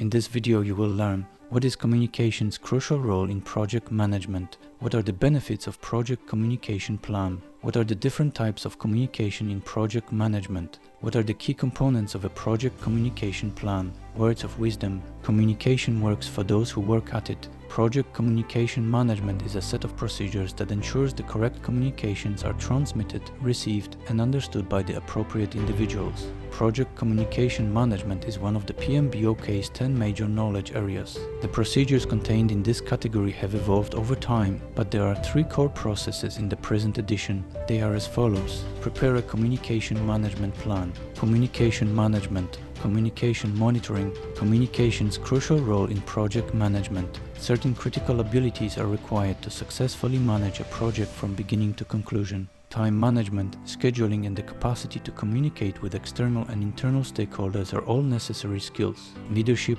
In this video you will learn what is communication's crucial role in project management, what are the benefits of project communication plan, what are the different types of communication in project management, what are the key components of a project communication plan, words of wisdom, communication works for those who work at it. Project communication management is a set of procedures that ensures the correct communications are transmitted, received, and understood by the appropriate individuals. Project communication management is one of the PMBOK's 10 major knowledge areas. The procedures contained in this category have evolved over time, but there are 3 core processes in the present edition. They are as follows: prepare a communication management plan, communication management, communication monitoring, communication's crucial role in project management. Certain critical abilities are required to successfully manage a project from beginning to conclusion. Time management, scheduling, and the capacity to communicate with external and internal stakeholders are all necessary skills. Leadership,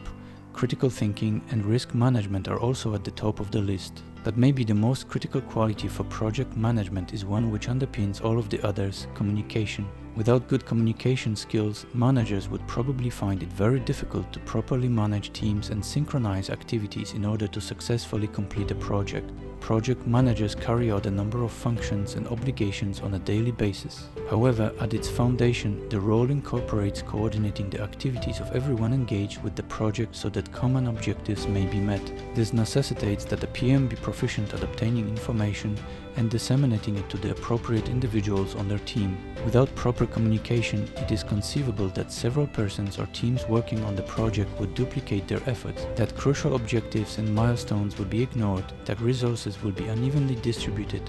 critical thinking, and risk management are also at the top of the list. But maybe the most critical quality for project management is one which underpins all of the others: communication. Without good communication skills, managers would probably find it very difficult to properly manage teams and synchronize activities in order to successfully complete a project. Project managers carry out a number of functions and obligations on a daily basis. However, at its foundation, the role incorporates coordinating the activities of everyone engaged with the project so that common objectives may be met. This necessitates that the PM be proficient at obtaining information and disseminating it to the appropriate individuals on their team. Without proper communication, it is conceivable that several persons or teams working on the project would duplicate their efforts, that crucial objectives and milestones would be ignored, that resources will be unevenly distributed,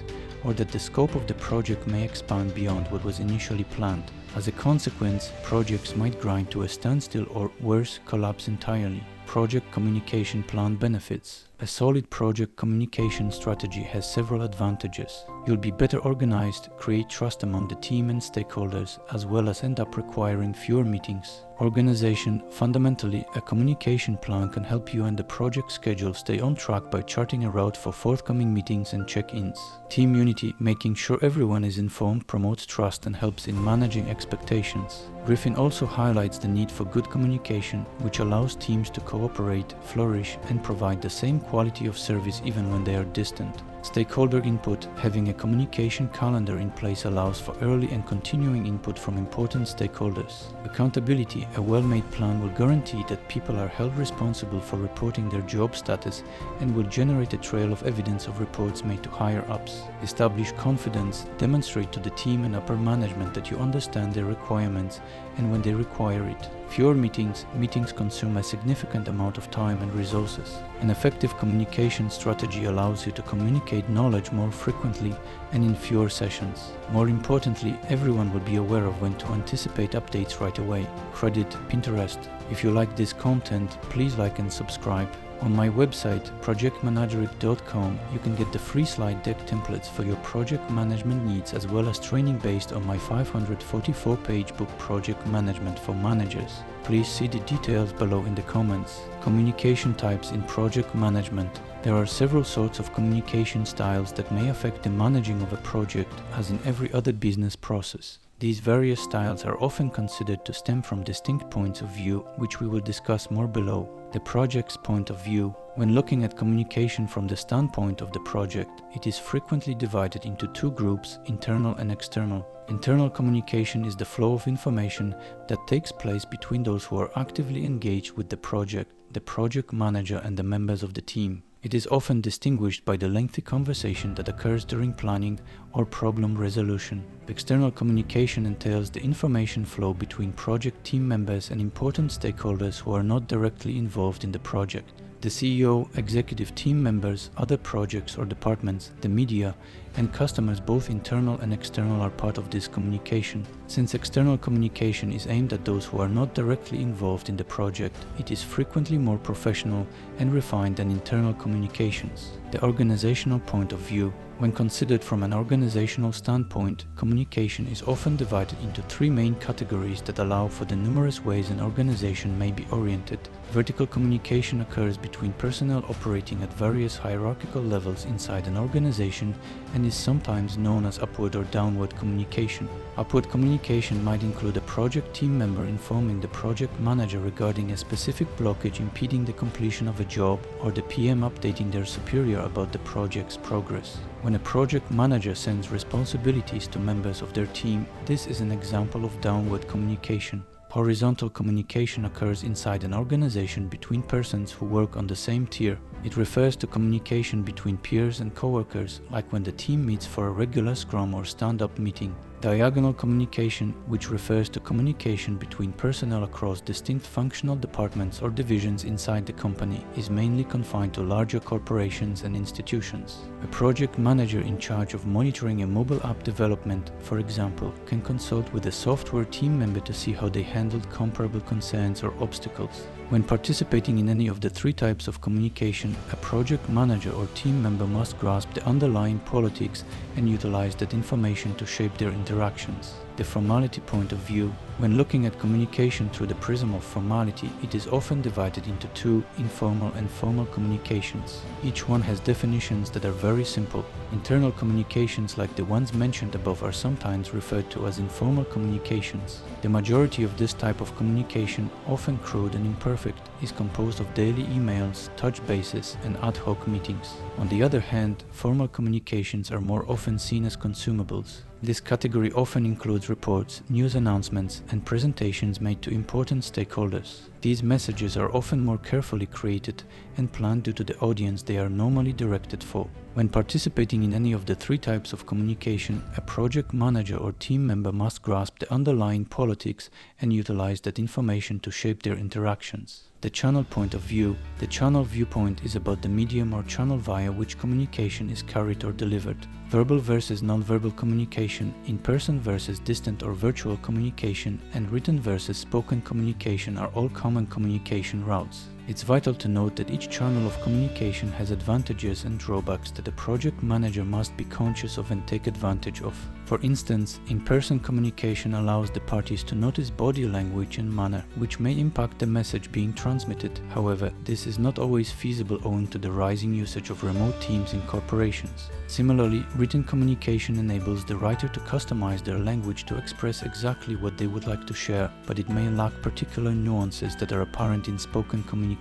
or that the scope of the project may expand beyond what was initially planned. As a consequence, projects might grind to a standstill or, worse, collapse entirely. Project communication plan benefits. A solid project communication strategy has several advantages. You'll be better organized, create trust among the team and stakeholders, as well as end up requiring fewer meetings. Organization. Fundamentally, a communication plan can help you and the project schedule stay on track by charting a route for forthcoming meetings and check-ins. Team unity. Making sure everyone is informed promotes trust and helps in managing expectations. Griffin also highlights the need for good communication, which allows teams to cooperate, flourish, and provide the same quality of service even when they are distant. Stakeholder input. Having a communication calendar in place allows for early and continuing input from important stakeholders. Accountability. A well-made plan will guarantee that people are held responsible for reporting their job status and will generate a trail of evidence of reports made to higher-ups. Establish confidence. Demonstrate to the team and upper management that you understand their requirements and when they require it. Fewer meetings. Meetings consume a significant amount of time and resources. An effective communication strategy allows you to communicate knowledge more frequently and in fewer sessions. More importantly, everyone will be aware of when to anticipate updates right away. Credit Pinterest. If you like this content, please like and subscribe. On my website, projectmanageric.com, you can get the free slide deck templates for your project management needs, as well as training based on my 544-page book Project Management for Managers. Please see the details below in the comments. Communication types in project management. There are several sorts of communication styles that may affect the managing of a project, as in every other business process. These various styles are often considered to stem from distinct points of view, which we will discuss more below. The project's point of view. When looking at communication from the standpoint of the project, it is frequently divided into 2 groups, internal and external. Internal communication is the flow of information that takes place between those who are actively engaged with the project manager, and the members of the team. It is often distinguished by the lengthy conversation that occurs during planning or problem resolution. External communication entails the information flow between project team members and important stakeholders who are not directly involved in the project. The CEO, executive team members, other projects or departments, the media, and customers, both internal and external, are part of this communication. Since external communication is aimed at those who are not directly involved in the project, it is frequently more professional and refined than internal communications. The organizational point of view. When considered from an organizational standpoint, communication is often divided into 3 main categories that allow for the numerous ways an organization may be oriented. Vertical communication occurs between personnel operating at various hierarchical levels inside an organization and is sometimes known as upward or downward communication. Upward communication might include a project team member informing the project manager regarding a specific blockage impeding the completion of a job, or the PM updating their superior about the project's progress. When a project manager sends responsibilities to members of their team, this is an example of downward communication. Horizontal communication occurs inside an organization between persons who work on the same tier. It refers to communication between peers and coworkers, like when the team meets for a regular scrum or stand-up meeting. Diagonal communication, which refers to communication between personnel across distinct functional departments or divisions inside the company, is mainly confined to larger corporations and institutions. A project manager in charge of monitoring a mobile app development, for example, can consult with a software team member to see how they handled comparable concerns or obstacles. When participating in any of the three types of communication, a project manager or team member must grasp the underlying politics and utilize that information to shape their interactions. The formality point of view. When looking at communication through the prism of formality, it is often divided into two, informal and formal communications. Each one has definitions that are very simple. Internal communications like the ones mentioned above are sometimes referred to as informal communications. The majority of this type of communication, often crude and imperfect, is composed of daily emails, touch bases, and ad hoc meetings. On the other hand, formal communications are more often seen as consumables. This category often includes reports, news announcements, and presentations made to important stakeholders. These messages are often more carefully created and planned due to the audience they are normally directed for. When participating in any of the three types of communication, a project manager or team member must grasp the underlying politics and utilize that information to shape their interactions. The channel point of view. The channel viewpoint is about the medium or channel via which communication is carried or delivered. Verbal versus non-verbal communication, in-person versus distant or virtual communication, and written versus spoken communication are all common communication routes. It's vital to note that each channel of communication has advantages and drawbacks that a project manager must be conscious of and take advantage of. For instance, in-person communication allows the parties to notice body language and manner, which may impact the message being transmitted. However, this is not always feasible owing to the rising usage of remote teams in corporations. Similarly, written communication enables the writer to customize their language to express exactly what they would like to share, but it may lack particular nuances that are apparent in spoken communication.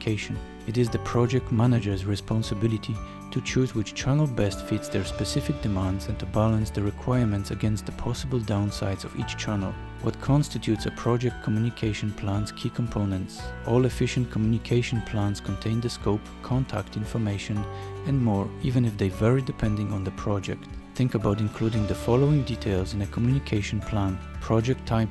It is the project manager's responsibility to choose which channel best fits their specific demands and to balance the requirements against the possible downsides of each channel. What constitutes a project communication plan's key components? All efficient communication plans contain the scope, contact information, and more, even if they vary depending on the project. Think about including the following details in a communication plan. Project type.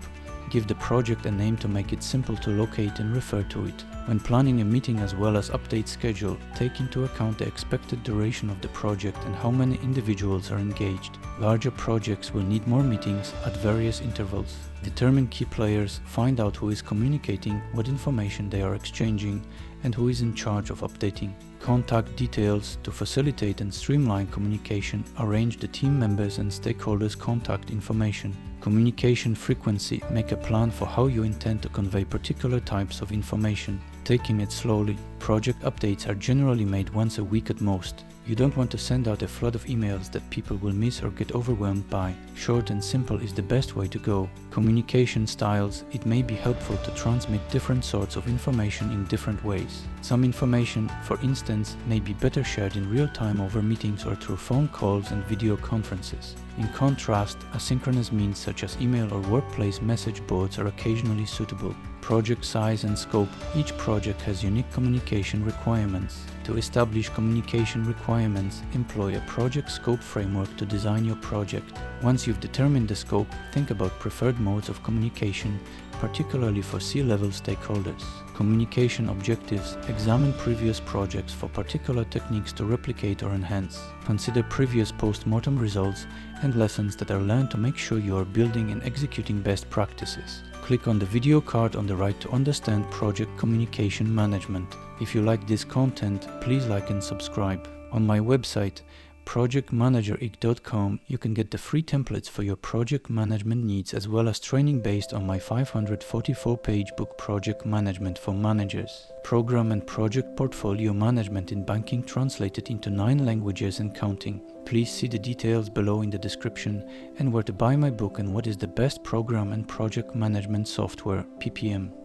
Give the project a name to make it simple to locate and refer to it. When planning a meeting as well as update schedule, take into account the expected duration of the project and how many individuals are engaged. Larger projects will need more meetings at various intervals. Determine key players, find out who is communicating, what information they are exchanging, and who is in charge of updating. Contact details. To facilitate and streamline communication, arrange the team members' and stakeholders' contact information. Communication frequency. Make a plan for how you intend to convey particular types of information. Taking it slowly. Project updates are generally made once a week at most. You don't want to send out a flood of emails that people will miss or get overwhelmed by. Short and simple is the best way to go. Communication styles. It may be helpful to transmit different sorts of information in different ways. Some information, for instance, may be better shared in real time over meetings or through phone calls and video conferences. In contrast, asynchronous means such as email or workplace message boards are occasionally suitable. Project size and scope. Each project has unique communication requirements. To establish communication requirements, employ a project scope framework to design your project. Once you've determined the scope, think about preferred modes of communication, particularly for C-level stakeholders. Communication objectives. Examine previous projects for particular techniques to replicate or enhance. Consider previous post-mortem results and lessons that are learned to make sure you are building and executing best practices. Click on the video card on the right to understand project communication management. If you like this content, please like and subscribe. On my website, projectmanagerik.com, you can get the free templates for your project management needs, as well as training based on my 544-page book Project Management for Managers. Program and project portfolio management in banking translated into 9 languages and counting. Please see the details below in the description and where to buy my book and what is the best program and project management software, PPM.